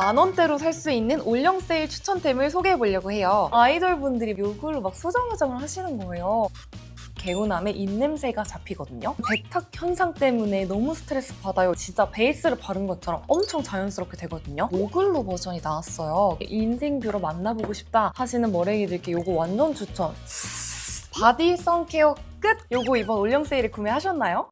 만원대로 살 수 있는 올영 세일 추천템을 소개해보려고 해요. 아이돌분들이 이걸로 막 소정 화장을 하시는 거예요. 개운함에 입냄새가 잡히거든요. 백탁 현상 때문에 너무 스트레스 받아요. 진짜 베이스를 바른 것처럼 엄청 자연스럽게 되거든요. 노글로 버전이 나왔어요. 인생 뷰러 만나보고 싶다 하시는 머랭이들께 이거 완전 추천. 바디 선케어 끝! 요거 이번 올영 세일에 구매하셨나요?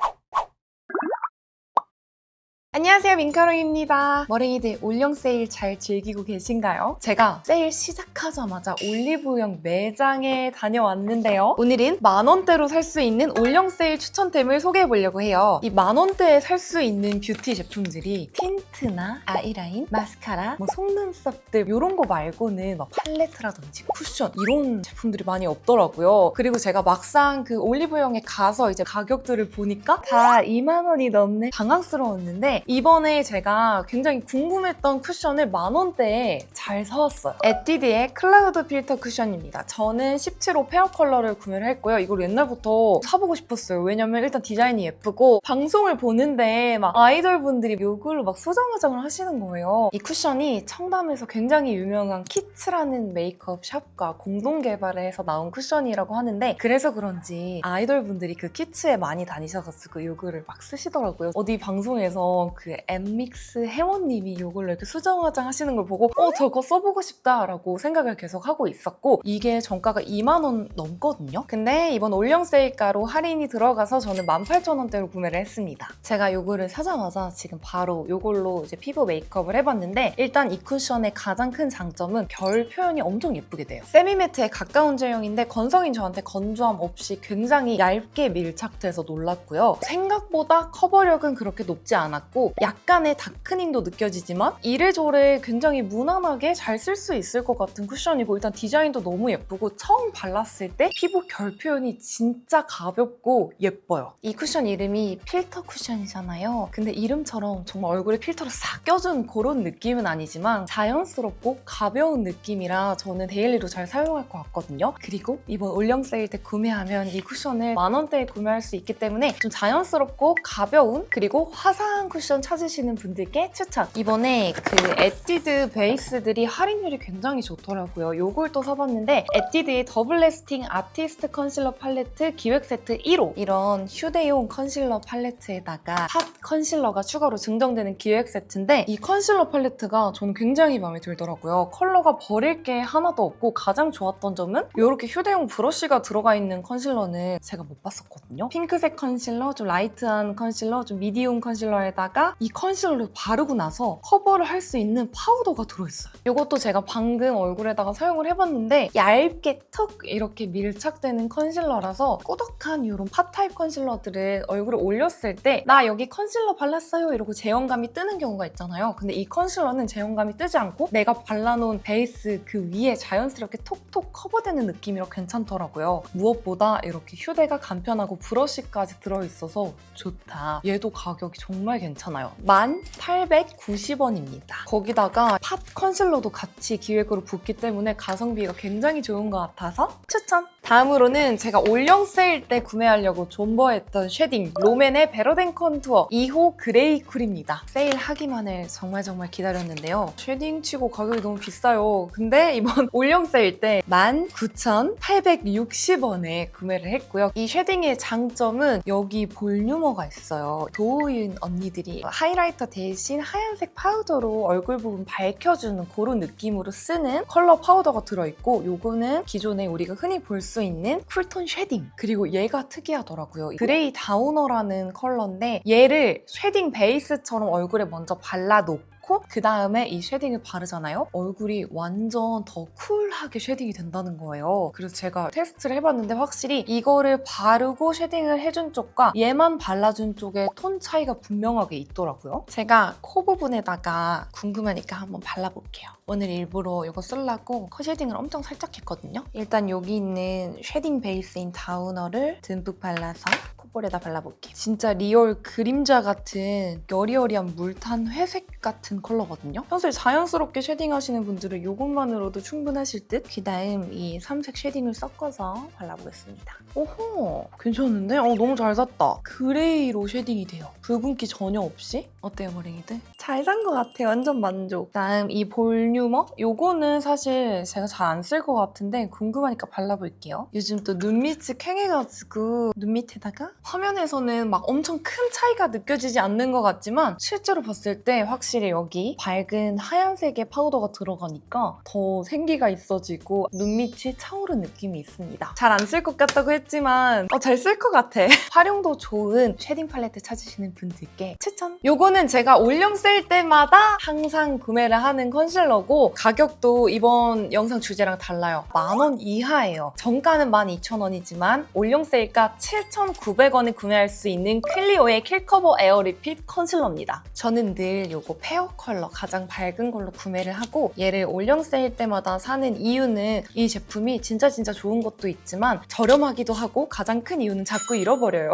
안녕하세요, 민카롱입니다. 머랭이들 올영 세일 잘 즐기고 계신가요? 제가 세일 시작하자마자 올리브영 매장에 다녀왔는데요. 오늘은 만원대로 살 수 있는 올영 세일 추천템을 소개해보려고 해요. 이 만원대에 살 수 있는 뷰티 제품들이 틴트나 아이라인, 마스카라, 속눈썹들 이런 거 말고는 막 팔레트라든지 쿠션 이런 제품들이 많이 없더라고요. 그리고 제가 막상 그 올리브영에 가서 이제 가격들을 보니까 다 2만 원이 넘는 당황스러웠는데 이번에 제가 굉장히 궁금했던 쿠션을 만원대에 잘 사왔어요. 에뛰드의 클라우드 필터 쿠션입니다. 저는 17호 페어 컬러를 구매를 했고요. 이걸 옛날부터 사보고 싶었어요. 왜냐면 일단 디자인이 예쁘고 방송을 보는데 막 아이돌분들이 이걸로 막 소정 화장을 하시는 거예요. 이 쿠션이 청담에서 굉장히 유명한 키츠라는 메이크업 샵과 공동 개발을 해서 나온 쿠션이라고 하는데 그래서 그런지 아이돌분들이 그 키츠에 많이 다니셔가지고 이거를 막 쓰시더라고요. 어디 방송에서 그 엠믹스 회원님이 이걸로 이렇게 수정 화장 하시는 걸 보고 저거 써보고 싶다라고 생각을 계속 하고 있었고 이게 정가가 2만 원 넘거든요. 근데 이번 올영 세일가로 할인이 들어가서 저는 18,000원대로 구매를 했습니다. 제가 이거를 사자마자 지금 바로 이걸로 이제 피부 메이크업을 해봤는데 일단 이 쿠션의 가장 큰 장점은 결 표현이 엄청 예쁘게 돼요. 세미매트에 가까운 제형인데 건성인 저한테 건조함 없이 굉장히 얇게 밀착돼서 놀랐고요. 생각보다 커버력은 그렇게 높지 않았고 약간의 다크닝도 느껴지지만 이래저래 굉장히 무난하게 잘 쓸 수 있을 것 같은 쿠션이고 일단 디자인도 너무 예쁘고 처음 발랐을 때 피부 결 표현이 진짜 가볍고 예뻐요. 이 쿠션 이름이 필터 쿠션이잖아요. 근데 이름처럼 정말 얼굴에 필터를 싹 껴준 그런 느낌은 아니지만 자연스럽고 가벼운 느낌이라 저는 데일리로 잘 사용할 것 같거든요. 그리고 이번 올영 세일 때 구매하면 이 쿠션을 만원대에 구매할 수 있기 때문에 좀 자연스럽고 가벼운 그리고 화사한 쿠션 찾으시는 분들께 추천! 이번에 그 에뛰드 베이스들이 할인율이 굉장히 좋더라고요. 이걸 또 사봤는데 에뛰드의 더블 래스팅 아티스트 컨실러 팔레트 기획 세트 1호 이런 휴대용 컨실러 팔레트에다가 핫 컨실러가 추가로 증정되는 기획 세트인데 이 컨실러 팔레트가 저는 굉장히 마음에 들더라고요. 컬러가 버릴 게 하나도 없고 가장 좋았던 점은 이렇게 휴대용 브러쉬가 들어가 있는 컨실러는 제가 못 봤었거든요. 핑크색 컨실러, 좀 라이트한 컨실러, 좀 미디움 컨실러에다가 이 컨실러를 바르고 나서 커버를 할 수 있는 파우더가 들어있어요. 이것도 제가 방금 얼굴에다가 사용을 해봤는데 얇게 턱 이렇게 밀착되는 컨실러라서 꾸덕한 이런 팟 타입 컨실러들을 얼굴에 올렸을 때 나 여기 컨실러 발랐어요 이러고 제형감이 뜨는 경우가 있잖아요. 근데 이 컨실러는 제형감이 뜨지 않고 내가 발라놓은 베이스 그 위에 자연스럽게 톡톡 커버되는 느낌이라 괜찮더라고요. 무엇보다 이렇게 휴대가 간편하고 브러쉬까지 들어있어서 좋다. 얘도 가격이 정말 괜찮아요. 1890원입니다. 거기다가 팟 컨실러도 같이 기획으로 붙기 때문에 가성비가 굉장히 좋은 것 같아서 추천! 다음으로는 제가 올영 세일 때 구매하려고 존버했던 쉐딩 롬앤의 베러덴 컨투어 2호 그레이 쿨입니다. 세일하기만을 정말 기다렸는데요. 쉐딩 치고 가격이 너무 비싸요. 근데 이번 올영 세일 때 19,860원에 구매를 했고요. 이 쉐딩의 장점은 여기 볼륨어가 있어요. 도우인 언니들이 하이라이터 대신 하얀색 파우더로 얼굴 부분 밝혀주는 그런 느낌으로 쓰는 컬러 파우더가 들어있고 요거는 기존에 우리가 흔히 볼 수 있는 쿨톤 쉐딩 그리고 얘가 특이하더라고요. 그레이 다우너라는 컬러인데 얘를 쉐딩 베이스처럼 얼굴에 먼저 발라놓고 그 다음에 이 쉐딩을 바르잖아요? 얼굴이 완전 더 쿨하게 쉐딩이 된다는 거예요. 그래서 제가 테스트를 해봤는데 확실히 이거를 바르고 쉐딩을 해준 쪽과 얘만 발라준 쪽의 톤 차이가 분명하게 있더라고요. 제가 코 부분에다가 궁금하니까 한번 발라볼게요. 오늘 일부러 이거 쓰려고 코 쉐딩을 엄청 살짝 했거든요. 일단 여기 있는 쉐딩 베이스인 다우너를 듬뿍 발라서 콧볼에다 발라볼게요. 진짜 리얼 그림자 같은 여리여리한 물탄 회색 같은 컬러거든요. 평소에 자연스럽게 쉐딩하시는 분들은 이것만으로도 충분하실 듯. 그다음 이 3색 쉐딩을 섞어서 발라보겠습니다. 오호, 괜찮은데? 너무 잘 샀다. 그레이로 쉐딩이 돼요. 붉은기 전혀 없이. 어때요, 머랭이들? 잘 산 것 같아요. 완전 만족. 다음 이 볼륨어? 요거는 사실 제가 잘 안 쓸 것 같은데 궁금하니까 발라볼게요. 요즘 또 눈밑이 캥해가지고 눈 밑에다가 화면에서는 막 엄청 큰 차이가 느껴지지 않는 것 같지만 실제로 봤을 때 확실히 여기 밝은 하얀색의 파우더가 들어가니까 더 생기가 있어지고 눈밑이 차오른 느낌이 있습니다. 잘 안 쓸 것 같다고 했지만 잘 쓸 것 같아. 활용도 좋은 쉐딩 팔레트 찾으시는 분들께 추천! 요거는 제가 올영 세일 때마다 항상 구매를 하는 컨실러고 가격도 이번 영상 주제랑 달라요. 10,000원 이하예요. 정가는 12,000원이지만 올영 세일가 7,900원에 구매할 수 있는 클리오의 킬커버 에어 리핏 컨실러입니다. 저는 늘 요거 페어 컬러 가장 밝은 걸로 구매를 하고 얘를 올영 세일 때마다 사는 이유는 이 제품이 진짜 좋은 것도 있지만 저렴하기도 하고 가장 큰 이유는 자꾸 잃어버려요.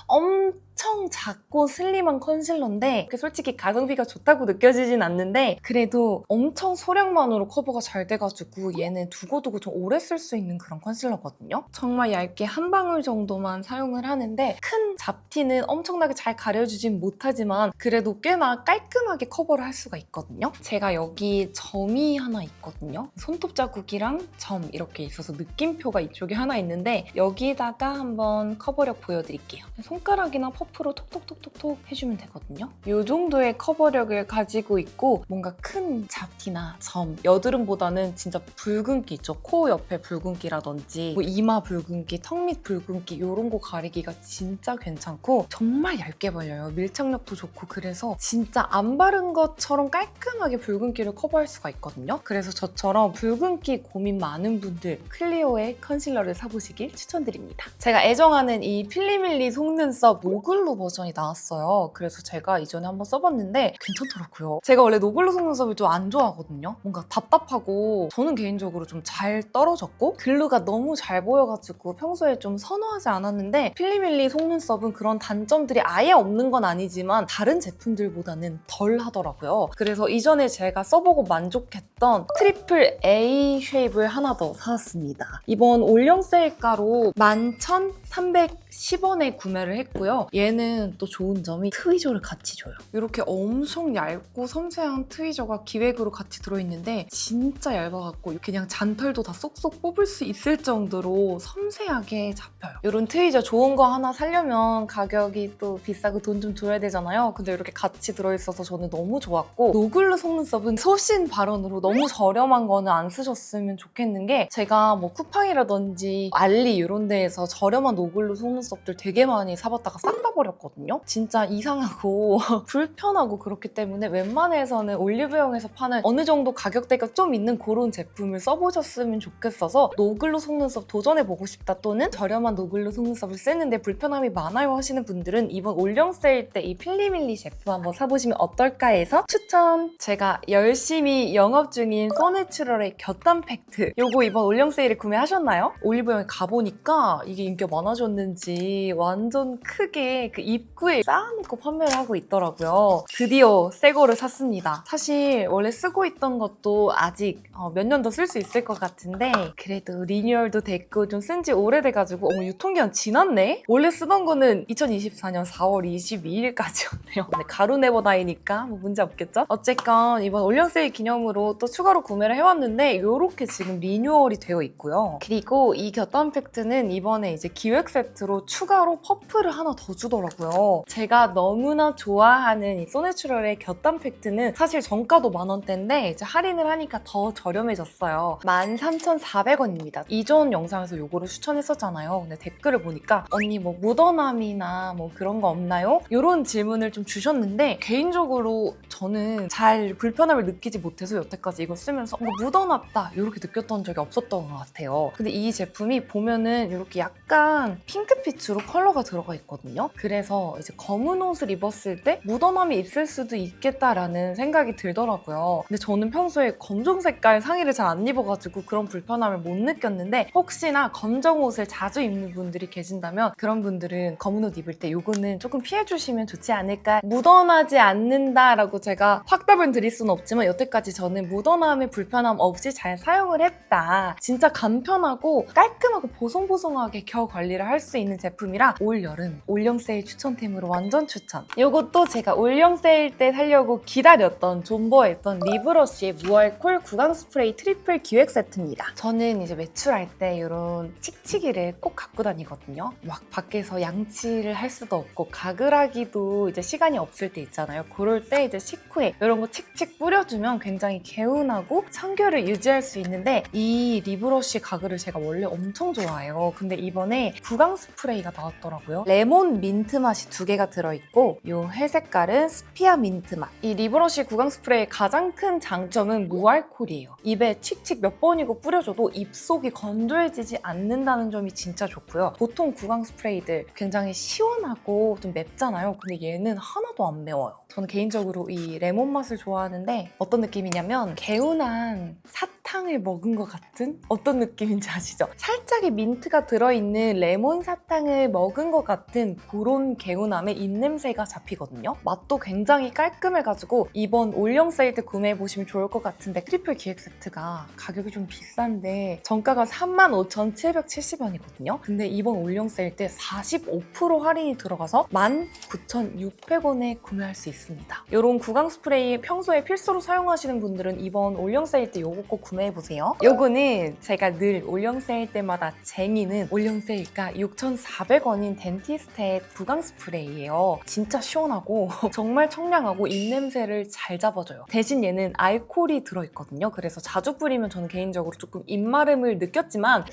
엄청 작고 슬림한 컨실러인데 솔직히 가성비가 좋다고 느껴지진 않는데 그래도 엄청 소량만으로 커버가 잘 돼가지고 얘는 두고두고 좀 오래 쓸 수 있는 그런 컨실러거든요. 정말 얇게 한 방울 정도만 사용을 하는데 큰 잡티는 엄청나게 잘 가려주진 못하지만 그래도 꽤나 깔끔하게 커버를 할 수가 있거든요. 제가 여기 점이 하나 있거든요. 손톱 자국이랑 점 이렇게 있어서 느낌표가 이쪽에 하나 있는데 여기다가 한번 커버력 보여드릴게요. 손가락이나 퍼프로 톡톡톡톡톡 해주면 되거든요. 이 정도의 커버력을 가지고 있고 뭔가 큰 잡티나 점, 여드름보다는 진짜 붉은기 있죠. 코 옆에 붉은기라든지 뭐 이마 붉은기, 턱 밑 붉은기 이런 거 가리기가 진짜 괜찮고 정말 얇게 발려요. 밀착력도 좋고 그래서 진짜 안 바른 것처럼 깔끔하게 붉은기를 커버할 수가 있거든요. 그래서 저처럼 붉은기 고민 많은 분들 클리오의 컨실러를 사보시길 추천드립니다. 제가 애정하는 이 필리밀리 속눈썹 노글로 버전이 나왔어요. 그래서 제가 이전에 한번 써봤는데 괜찮더라고요. 제가 원래 노글로 속눈썹을 좀 안 좋아하거든요. 뭔가 답답하고 저는 개인적으로 좀 잘 떨어졌고 글루가 너무 잘 보여가지고 평소에 좀 선호하지 않았는데 필리밀리 속눈썹은 그런 단점들이 아예 없는 건 아니지만 다른 제품들보다는 덜 하더라고요. 그래서 이전에 제가 써보고 만족했던 트리플 A 쉐입을 하나 더 사왔습니다. 이번 올영 세일가로 11,310원에 구매를 했고요. 얘는 또 좋은 점이 트위저를 같이 줘요. 이렇게 엄청 얇고 섬세한 트위저가 기획으로 같이 들어있는데 진짜 얇아갖고 그냥 잔털도 다 쏙쏙 뽑을 수 있을 정도로 섬세하게 잡혀요. 이런 트위저 좋은 거 하나 사려면 가격이 또 비싸고 돈 좀 줘야 되잖아요. 근데 이렇게 같이 들어있어서 저는 너무 좋았고 노글로 속눈썹은 소신 발언으로 너무 저렴한 거는 안 쓰셨으면 좋겠는 게 제가 뭐 쿠팡이라든지 알리 이런 데에서 저렴한 노글로 속눈썹들 되게 많이 사봤다가 싹 다 버렸거든요. 진짜 이상하고 불편하고 그렇기 때문에 웬만해서는 올리브영에서 파는 어느 정도 가격대가 좀 있는 그런 제품을 써보셨으면 좋겠어서 노글로 속눈썹 도전해보고 싶다 또는 저렴한 노글로 속눈썹을 쓰는데 불편함이 많아요 하시는 분들은 이번 올영 세일 때 이 필리밀리 제품 한번 사보시면 어떨까 해서 추천! 제가 열심히 영업 중인 소내추럴의 곁단 팩트 요거 이번 올영 세일에 구매하셨나요? 올리브영에 가보니까 이게 인기가 많아졌는지 완전 크게 그 입구에 쌓아놓고 판매를 하고 있더라고요. 드디어 새 거를 샀습니다. 사실 원래 쓰고 있던 것도 아직 몇 년 더 쓸 수 있을 것 같은데 그래도 리뉴얼도 됐고 좀 쓴 지 오래돼가지고 유통기한 지났네? 원래 쓰던 거는 2024년 4월 22일까지였네요. 근데 가루 네버다이니까 뭐 문제 없겠죠? 어쨌건 이번 올영 세일 기념으로 또 추가로 구매를 해왔는데 이렇게 지금 리뉴얼이 되어 있고요. 그리고 이 곁단 팩트는 이번에 이제 기획 세트로 추가로 퍼프를 하나 더 주더라고요. 제가 너무나 좋아하는 이 소내추럴의 곁단 팩트는 사실 정가도 10,000원대인데 이제 할인을 하니까 더 저렴해졌어요. 13,400원입니다. 이전 영상에서 이거를 추천했었잖아요. 근데 댓글을 보니까 언니 뭐 묻어남이나 뭐 그런 거 없나요? 이런 질문을 좀 주셨는데 개인적으로 저는 잘 불편함을 느끼지 못해서 여태까지 이거 쓰면서 묻어났다 이렇게 느꼈던 적이 없었던 것 같아요. 근데 이 제품이 보면은 이렇게 약간 핑크빛으로 컬러가 들어가 있거든요. 그래서 이제 검은 옷을 입었을 때 묻어남이 있을 수도 있겠다라는 생각이 들더라고요. 근데 저는 평소에 검정 색깔 상의를 잘 안 입어가지고 그런 불편함을 못 느꼈는데 혹시나 검정 옷을 자주 입는 분들이 계신다면 그런 분들은 검은 옷 입을 때 요거는 조금 피해주시면 좋지 않을까. 묻어나지 않는다라고 제가 확답을 드릴 수는 없지만 여태까지 저는 묻어남의 불편함 없이 잘 사용을 했다. 진짜 간편하고 깔끔하고 보송보송하게 겨 관리를 할 수 있는 제품이라 올 여름 올영 세일 추천템으로 완전 추천. 이것도 제가 올영 세일 때 사려고 기다렸던 존버했던 리브러쉬의 무알콜 구강 스프레이 트리플 기획 세트입니다. 저는 이제 외출할 때 이런 칙칙이를 꼭 갖고 다니거든요. 막 밖에서 양치를 할 수도 없고 가글하기도 이제 시간이 없을 때 있잖아요. 그럴 때 이제 식후에 이런 거 칙칙 뿌려주면 굉장히 개운하고 청결을 유지할 수 있는데 이 리브러쉬 가글을 제가 원래 엄청 좋아해요. 근데 이번에 구강 스프레이가 나왔더라고요. 레몬 민트 맛이 2개가 들어있고 이 회색깔은 스피아 민트 맛. 이 리브러쉬 구강 스프레이의 가장 큰 장점은 무알콜이에요. 입에 칙칙 몇 번이고 뿌려줘도 입속이 건조해지지 않는다는 점이 진짜 좋고요. 보통 구강 스프레이들 굉장히 시원하고 좀 맵잖아요. 근데 얘는 하나도 안 매워요. 저는 개인적으로 이 레몬 맛을 좋아하는데 어떤 느낌이냐면 개운한 사탕을 먹은 것 같은 어떤 느낌인지 아시죠? 살짝의 민트가 들어있는 레몬 사탕을 먹은 것 같은 그런 개운함에 입냄새가 잡히거든요. 맛도 굉장히 깔끔해가지고 이번 올영 세일 때 구매해보시면 좋을 것 같은데 트리플 기획 세트가 가격이 좀 비싼데 정가가 35,770원이거든요. 근데 이번 올영 세일 때 45% 할인이 들어가서 19,600원에 구매할 수 있습니다. 이런 구강 스프레이 평소에 필수로 사용하시는 분들은 이번 올영 세일 때 요거 꼭 구매해보세요. 요거는 제가 늘 올영 세일 때마다 쟁이는 올영 세일가 6,400원인 덴티스트의 구강 스프레이예요. 진짜 시원하고 정말 청량하고 입냄새를 잘 잡아줘요. 대신 얘는 알코올이 들어있거든요. 그래서 자주 뿌리면 저는 개인적으로 조금 입마름을 느꼈지만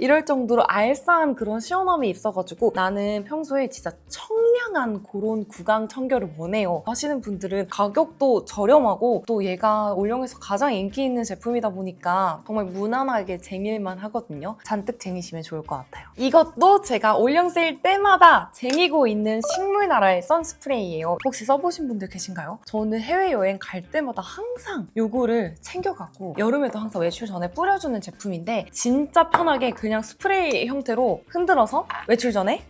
이럴 정도로 알싸한 그런 시원함이 있어가지고 나는 평소에 진짜 청량한 그런 구강 청결을 원해요 하시는 분들은 가격도 저렴하고 또 얘가 올영에서 가장 인기 있는 제품이다 보니까 정말 무난하게 쟁일만 하거든요. 잔뜩 쟁이시면 좋을 것 같아요. 이것도 제가 올영 세일 때마다 쟁이고 있는 식물나라의 선스프레이예요. 혹시 써보신 분들 계신가요? 저는 해외여행 갈 때마다 항상 이거를 챙겨가고 여름에도 항상 외출 전에 뿌려주는 제품인데 진짜 편하게 그냥 스프레이 형태로 흔들어서 외출 전에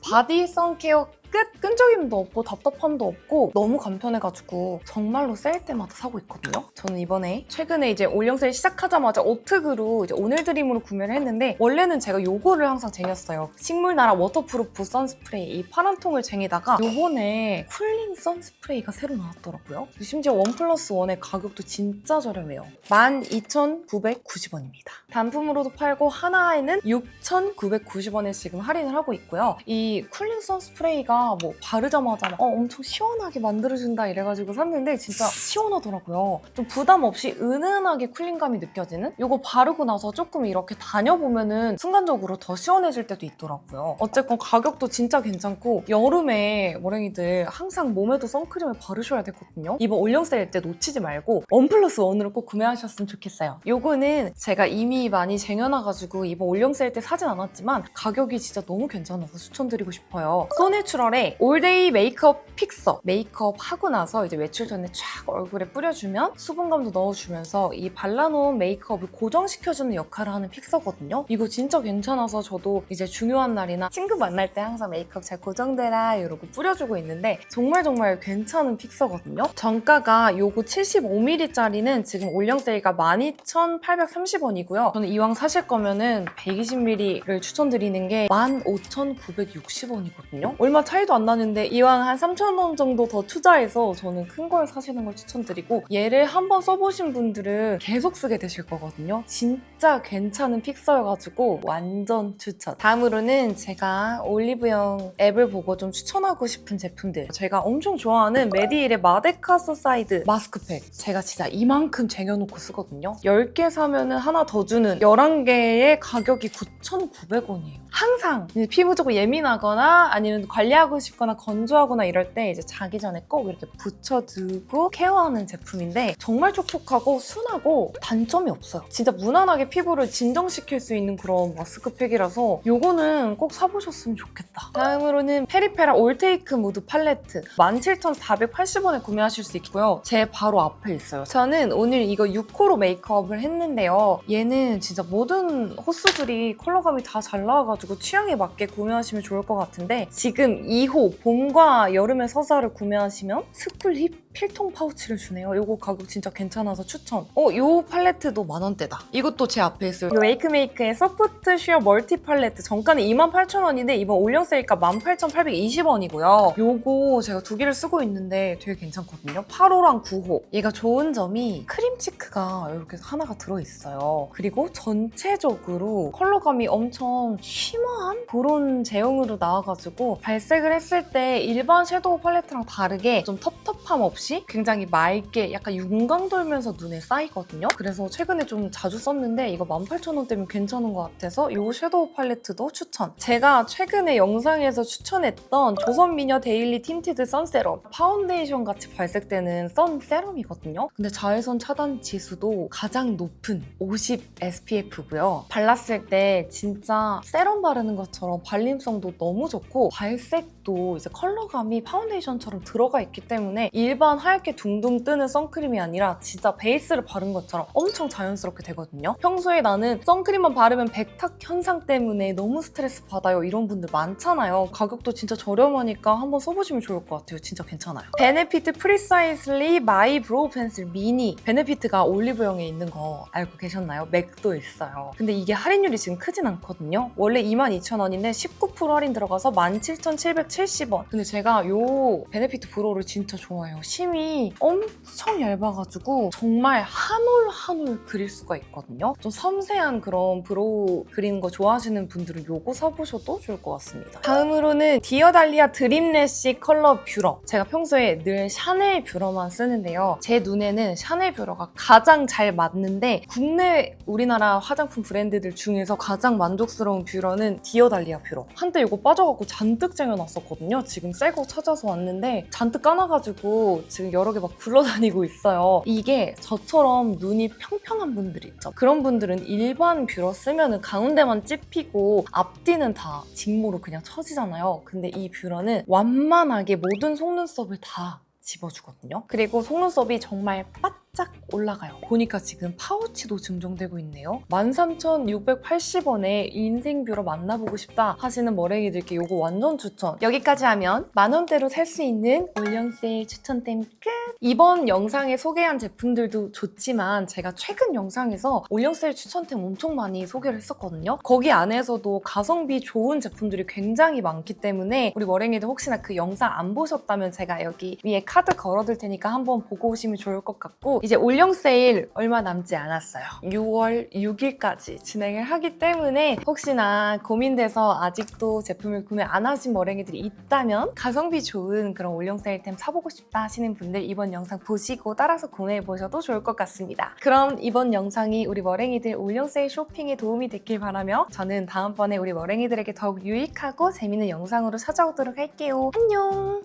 바디 선케어 끝! 끈적임도 없고 답답함도 없고 너무 간편해가지고 정말로 세일 때마다 사고 있거든요. 저는 이번에 최근에 이제 올영 세일 시작하자마자 오특으로 이제 오늘 드림으로 구매를 했는데 원래는 제가 요거를 항상 쟁였어요. 식물나라 워터프루프 선스프레이 이 파란 통을 쟁이다가 요번에 쿨링 선스프레이가 새로 나왔더라고요. 심지어 1+1의 가격도 진짜 저렴해요. 12,990원입니다. 단품으로도 팔고 하나에는 6,990원에 지금 할인을 하고 있고요. 이 쿨링 선스프레이가 뭐 바르자마자 막 엄청 시원하게 만들어준다 이래가지고 샀는데 진짜 시원하더라고요. 좀 부담 없이 은은하게 쿨링감이 느껴지는? 이거 바르고 나서 조금 이렇게 다녀보면은 순간적으로 더 시원해질 때도 있더라고요. 어쨌건 가격도 진짜 괜찮고 여름에 머랭이들 항상 몸에도 선크림을 바르셔야 되거든요. 이번 올영 세일 때 놓치지 말고 1+1으로 꼭 구매하셨으면 좋겠어요. 요거는 제가 이미 많이 쟁여놔가지고 이번 올영 세일 때 사진 않았지만 가격이 진짜 너무 괜찮아서 추천드리고 싶어요. 소내추럴의 올데이 메이크업 픽서. 메이크업 하고 나서 이제 외출 전에 쫙 얼굴에 뿌려주면 수분감도 넣어주면서 이 발라놓은 메이크업을 고정시켜주는 역할을 하는 픽서거든요. 이거 진짜 괜찮아서 저도 이제 중요한 날이나 친구 만날 때 항상 메이크업 잘 고정되라 이러고 뿌려주고 있는데 정말 괜찮은 픽서거든요. 정가가 요거 75ml짜리는 지금 올영 세일가 12,830원이고요. 저는 이왕 사실 거면은 120ml를 추천드리는 게 15,960원이거든요. 얼마 차이도 안 나는데 이왕 한 3,000원 정도 더 투자해서 저는 큰 걸 사시는 걸 추천드리고 얘를 한번 써보신 분들은 계속 쓰게 되실 거거든요. 진짜 괜찮은 픽서여가지고 완전 추천. 다음으로는 제가 올리브영 앱을 보고 좀 추천하고 싶은 제품들. 제가 엄청 좋아하는 메디힐의 마데카 소사이드 마스크팩. 제가 진짜 이만큼 쟁여놓고 쓰거든요. 10개 사면은 하나 더 주는 11개의 가격이 9,900원이에요. 항상 피부 조금 예민하거나 아니면 관리하고 관리하고 싶거나 건조하거나 이럴 때 이제 자기 전에 꼭 이렇게 붙여두고 케어하는 제품인데 정말 촉촉하고 순하고 단점이 없어요. 진짜 무난하게 피부를 진정시킬 수 있는 그런 마스크팩이라서 요거는 꼭 사보셨으면 좋겠다. 다음으로는 페리페라 올테이크 무드 팔레트 17,480원에 구매하실 수 있고요. 제 바로 앞에 있어요. 저는 오늘 이거 6호로 메이크업을 했는데요. 얘는 진짜 모든 호수들이 컬러감이 다 잘 나와가지고 취향에 맞게 구매하시면 좋을 것 같은데 지금 2호 봄과 여름의 서사를 구매하시면 스쿨힙 필통 파우치를 주네요. 이거 가격 진짜 괜찮아서 추천. 이 팔레트도 만원대다. 이것도 제 앞에 있어요. 이 웨이크메이크의 서포트 슈어 멀티 팔레트 정가는 28,000원인데 이번 올영 세일가 18,820원이고요. 요거 제가 두 개를 쓰고 있는데 되게 괜찮거든요. 8호랑 9호. 얘가 좋은 점이 크림 치크가 이렇게 하나가 들어있어요. 그리고 전체적으로 컬러감이 엄청 쉬머한 그런 제형으로 나와가지고 발색을 했을 때 일반 섀도우 팔레트랑 다르게 좀 텁텁함 없이 굉장히 맑게 약간 윤광 돌면서 눈에 쌓이거든요. 그래서 최근에 좀 자주 썼는데 이거 18,000원대면 괜찮은 것 같아서 이 섀도우 팔레트도 추천. 제가 최근에 영상에서 추천했던 조선미녀 데일리 틴티드 선세럼 파운데이션 같이 발색되는 선세럼이거든요. 근데 자외선 차단 지수도 가장 높은 50 SPF고요. 발랐을 때 진짜 세럼 바르는 것처럼 발림성도 너무 좋고 발색도 이제 컬러감이 파운데이션처럼 들어가 있기 때문에 일반 하얗게 둥둥 뜨는 선크림이 아니라 진짜 베이스를 바른 것처럼 엄청 자연스럽게 되거든요. 평소에 나는 선크림만 바르면 백탁 현상 때문에 너무 스트레스 받아요 이런 분들 많잖아요. 가격도 진짜 저렴하니까 한번 써보시면 좋을 것 같아요. 진짜 괜찮아요. 베네피트 프리사이슬리 마이 브로우 펜슬 미니. 베네피트가 올리브영에 있는 거 알고 계셨나요? 맥도 있어요. 근데 이게 할인율이 지금 크진 않거든요. 원래 22,000원인데 19% 할인 들어가서 17,770원. 근데 제가 요 베네피트 브로우를 진짜 좋아해요. 심이 엄청 얇아가지고 정말 한 올 한 올 그릴 수가 있거든요. 좀 섬세한 그런 브로우 그리는 거 좋아하시는 분들은 요거 사보셔도 좋을 것 같습니다. 다음으로는 디어달리아 드림래쉬 컬러 뷰러. 제가 평소에 늘 샤넬 뷰러만 쓰는데요. 제 눈에는 샤넬 뷰러가 가장 잘 맞는데 국내 우리나라 화장품 브랜드들 중에서 가장 만족스러운 뷰러는 디어달리아 뷰러. 한때 이거 빠져갖고 잔뜩 쟁여놨었거든요. 지금 새 거 찾아서 왔는데 잔뜩 까놔가지고 지금 여러 개 막 굴러다니고 있어요. 이게 저처럼 눈이 평평한 분들 있죠. 그런 분들은 일반 뷰러 쓰면은 가운데만 찝히고 앞뒤는 다 직모로 그냥 처지잖아요. 근데 이 뷰러는 완만하게 모든 속눈썹을 다 집어주거든요. 그리고 속눈썹이 정말 바짝 올라가요. 보니까 지금 파우치도 증정되고 있네요. 13,680원에 인생 뷰러 만나보고 싶다 하시는 머랭이들께 이거 완전 추천. 여기까지 하면 만원대로 살 수 있는 올영 세일 추천템 끝! 이번 영상에 소개한 제품들도 좋지만 제가 최근 영상에서 올영 세일 추천템 엄청 많이 소개를 했었거든요. 거기 안에서도 가성비 좋은 제품들이 굉장히 많기 때문에 우리 머랭이들 혹시나 그 영상 안 보셨다면 제가 여기 위에 카드 걸어둘 테니까 한번 보고 오시면 좋을 것 같고 이제 올영 세일 얼마 남지 않았어요. 6월 6일까지 진행을 하기 때문에 혹시나 고민돼서 아직도 제품을 구매 안 하신 머랭이들이 있다면 가성비 좋은 그런 올영 세일템 사보고 싶다 하시는 분들 이번 영상 보시고 따라서 구매해보셔도 좋을 것 같습니다. 그럼 이번 영상이 우리 머랭이들 올영 세일 쇼핑에 도움이 됐길 바라며 저는 다음번에 우리 머랭이들에게 더욱 유익하고 재밌는 영상으로 찾아오도록 할게요. 안녕!